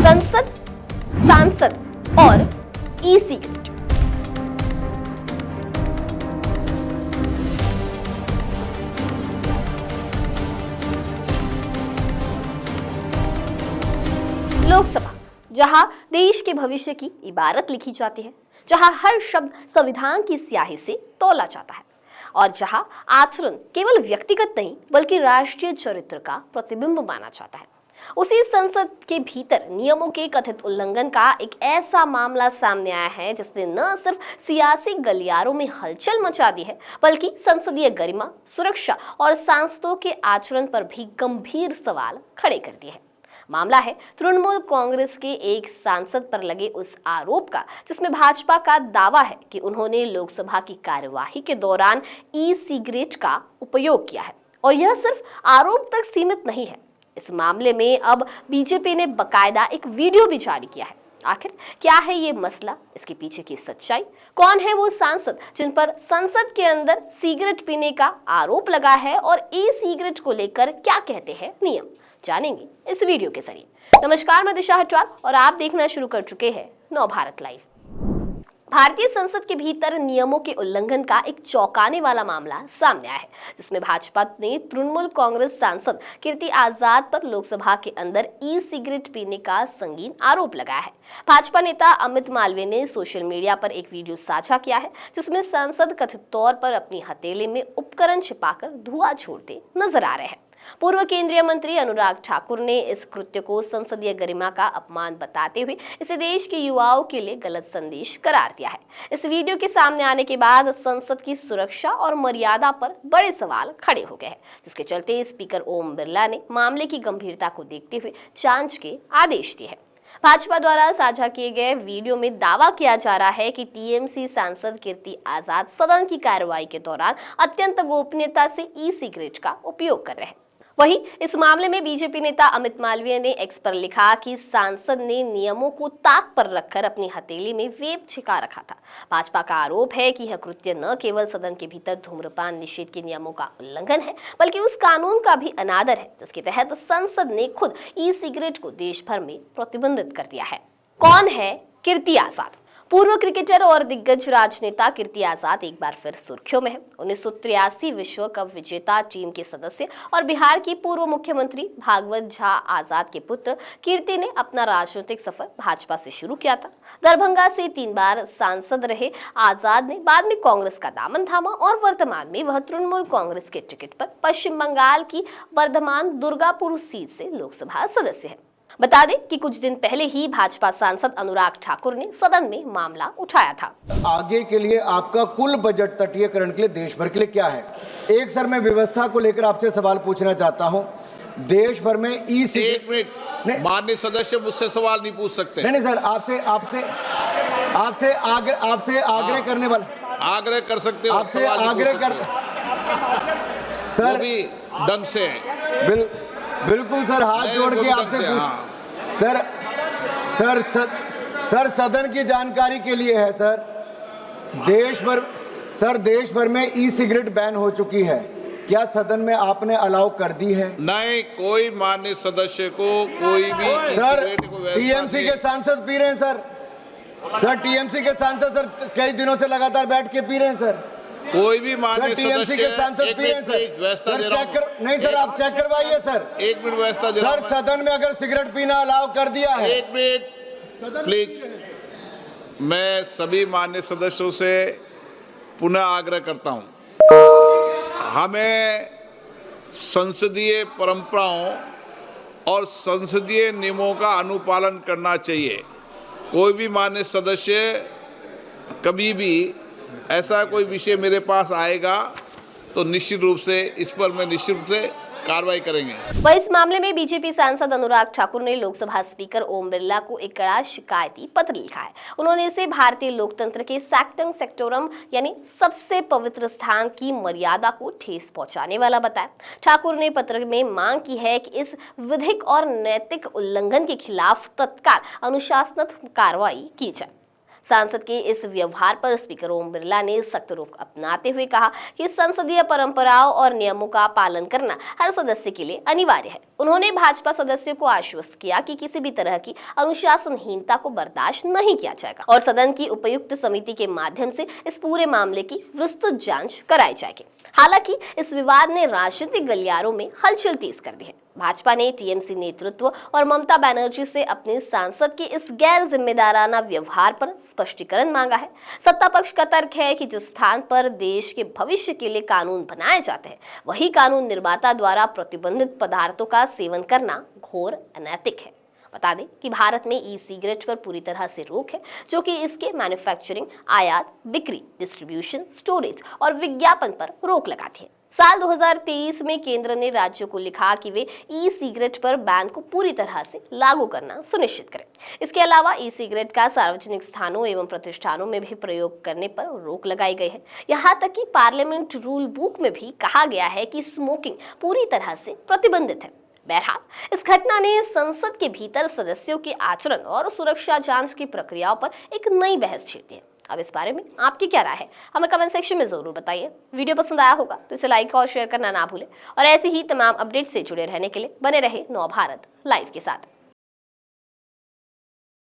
संसद, सांसद और ई सिगरेट। लोकसभा, जहां देश के भविष्य की इबारत लिखी जाती है, जहां हर शब्द संविधान की स्याही से तौला जाता है और जहां आचरण केवल व्यक्तिगत नहीं बल्कि राष्ट्रीय चरित्र का प्रतिबिंब माना जाता है, उसी संसद के भीतर नियमों के कथित उल्लंघन का एक ऐसा मामला सामने आया है जिसने न सिर्फ सियासी गलियारों में हलचल मचा दी है बल्कि संसदीय गरिमा, सुरक्षा और सांसदों के आचरण पर भी गंभीर सवाल खड़े कर दिए हैं। मामला है तृणमूल कांग्रेस के एक सांसद पर लगे उस आरोप का, जिसमें भाजपा का दावा है कि उन्होंने लोकसभा की कार्यवाही के दौरान ई सिगरेट का उपयोग किया है। और यह सिर्फ आरोप तक सीमित नहीं है। इस मामले में अब बीजेपी ने बकायदा एक वीडियो भी जारी किया है। आखिर क्या है ये मसला, इसके पीछे की सच्चाई, कौन है वो सांसद जिन पर संसद के अंदर सिगरेट पीने का आरोप लगा है और ई सिगरेट को लेकर क्या कहते हैं नियम, जानेंगे इस वीडियो के जरिए। नमस्कार, मैं दिशा हटवाल और आप देखना शुरू कर चुके हैं नव भारत लाइव। भारतीय संसद के भीतर नियमों के उल्लंघन का एक चौंकाने वाला मामला सामने आया है, जिसमें भाजपा ने तृणमूल कांग्रेस सांसद कीर्ति आजाद पर लोकसभा के अंदर ई सिगरेट पीने का संगीन आरोप लगाया है। भाजपा नेता अमित मालवीय ने सोशल मीडिया पर एक वीडियो साझा किया है, जिसमें सांसद कथित तौर पर अपनी हथेली में उपकरण छिपाकर धुआं छोड़ते नजर आ रहे हैं। पूर्व केंद्रीय मंत्री अनुराग ठाकुर ने इस कृत्य को संसदीय गरिमा का अपमान बताते हुए इसे देश के युवाओं के लिए गलत संदेश करार दिया है। इस वीडियो के सामने आने के बाद संसद की सुरक्षा और मर्यादा पर बड़े सवाल खड़े हो गए हैं, जिसके चलते स्पीकर ओम बिरला ने मामले की गंभीरता को देखते हुए जांच के आदेश दिए हैं। भाजपा द्वारा साझा किए गए वीडियो में दावा किया जा रहा है कि टीएमसी सांसद कीर्ति आजाद सदन की कार्रवाई के दौरान अत्यंत गोपनीयता से ई सिगरेट का उपयोग कर रहे हैं। वहीं इस मामले में बीजेपी नेता अमित मालवीय ने एक्स पर लिखा कि सांसद ने नियमों को ताक पर रखकर अपनी हथेली में वेप छिपा रखा था। भाजपा का आरोप है कि यह कृत्य न केवल सदन के भीतर धूम्रपान निषेध के नियमों का उल्लंघन है बल्कि उस कानून का भी अनादर है जिसके तहत संसद ने खुद ई सिगरेट को देश भर में प्रतिबंधित कर दिया है। कौन है कीर्ति आजाद? पूर्व क्रिकेटर और दिग्गज राजनेता कीर्ति आजाद एक बार फिर सुर्खियों में है। 1983 विश्व कप विजेता टीम के सदस्य और बिहार की पूर्व मुख्यमंत्री भागवत झा आजाद के पुत्र कीर्ति ने अपना राजनीतिक सफर भाजपा से शुरू किया था। दरभंगा से 3 बार सांसद रहे आजाद ने बाद में कांग्रेस का दामन थामा और वर्तमान में वह तृणमूल कांग्रेस के टिकट पर पश्चिम बंगाल की वर्धमान दुर्गापुर सीट से लोकसभा सदस्य है। बता दें कि कुछ दिन पहले ही भाजपा सांसद अनुराग ठाकुर ने सदन में मामला उठाया था। आगे के लिए आपका कुल बजट तटीयकरण के लिए देश भर के लिए क्या है? एक सर मैं व्यवस्था को लेकर आपसे सवाल पूछना चाहता हूं। देश भर में ई सिगरेट, एक मिनट, माननीय सदस्य मुझसे सवाल नहीं पूछ सकते। नहीं सर, आपसे आग्रह करने वाला आग्रह कर सकते हो, आपसे आग्रह कर सर, वो भी ढंग से बिल्कुल सर, हाथ जोड़ के आपसे पूछ सर सदन की जानकारी के लिए है सर। देश भर में ई सिगरेट बैन हो चुकी है, क्या सदन में आपने अलाउ कर दी है? नहीं, कोई माननीय सदस्य को कोई भी सर टीएमसी के सांसद पी रहे हैं सर टीएमसी के सांसद सर कई दिनों से लगातार बैठ के पी रहे हैं सर। कोई भी माननीय टीएमसी के सांसद पी रहे हैं सर नहीं सर, आप चेक करवाइए सर। एक मिनट व्यवस्था दे रहा हूं। सर सदन में अगर सिगरेट पीना अलाउ कर दिया है, एक मिनट प्लीज। मैं सभी माननीय सदस्यों से पुनः आग्रह करता हूं, हमें संसदीय परंपराओं और संसदीय नियमों का अनुपालन करना चाहिए। कोई भी माननीय सदस्य कभी भी ऐसा कोई विषय मेरे पास आएगा तो निश्चित रूप से इस पर मैं निश्चित रूप से कार्रवाई करेंगे। वह इस मामले में बीजेपी सांसद अनुराग ठाकुर ने लोकसभा स्पीकर ओम बिरला को एक कड़ा शिकायती पत्र लिखा है। उन्होंने इसे भारतीय लोकतंत्र के सैक्टम सेक्टोरम यानी सबसे पवित्र स्थान की मर्यादा को ठेस पहुंचाने वाला बताया। ठाकुर ने पत्र में मांग की है कि इस विधिक और नैतिक उल्लंघन के खिलाफ तत्काल अनुशासनात्मक कार्रवाई की जाए। सांसद के इस व्यवहार पर स्पीकर ओम बिरला ने सख्त रुख अपनाते हुए कहा कि संसदीय परंपराओं और नियमों का पालन करना हर सदस्य के लिए अनिवार्य है। उन्होंने भाजपा सदस्यों को आश्वस्त किया कि किसी भी तरह की अनुशासनहीनता को बर्दाश्त नहीं किया जाएगा और सदन की उपयुक्त समिति के माध्यम से इस पूरे मामले की विस्तृत जांच कराई जाएगी। हालांकि इस विवाद ने राजनीतिक गलियारों में हलचल तेज कर दी है। भाजपा ने टीएमसी नेतृत्व और ममता बनर्जी से अपने सांसद के इस गैर जिम्मेदाराना व्यवहार पर स्पष्टीकरण मांगा है। सत्ता पक्ष का तर्क है कि जिस स्थान पर देश के भविष्य के लिए कानून बनाए जाते हैं, वही कानून निर्माता द्वारा प्रतिबंधित पदार्थों का सेवन करना घोर अनैतिक है। बता दें कि भारत में ई सिगरेट पर पूरी तरह से रोक है, जो कि इसके मैन्युफैक्चरिंग, आयात, बिक्री, डिस्ट्रीब्यूशन, स्टोरेज और विज्ञापन पर रोक लगाती है। साल 2023 में केंद्र ने राज्यों को लिखा कि वे ई सिगरेट पर बैन को पूरी तरह से लागू करना सुनिश्चित करें। इसके अलावा ई सिगरेट का सार्वजनिक स्थानों एवं प्रतिष्ठानों में भी प्रयोग करने पर रोक लगाई गई है। यहाँ तक कि पार्लियामेंट रूल बुक में भी कहा गया है कि स्मोकिंग पूरी तरह से प्रतिबंधित है। बहरहाल, इस घटना ने संसद के भीतर सदस्यों के आचरण और सुरक्षा जांच की प्रक्रियाओं पर एक नई बहस छेड़ दी है। अब इस बारे में आपकी क्या राय है, हमें कमेंट सेक्शन में जरूर बताइए। वीडियो पसंद आया होगा तो इसे लाइक और शेयर करना ना भूलें और ऐसी ही तमाम अपडेट से जुड़े रहने के लिए बने रहे नव भारत लाइव के साथ।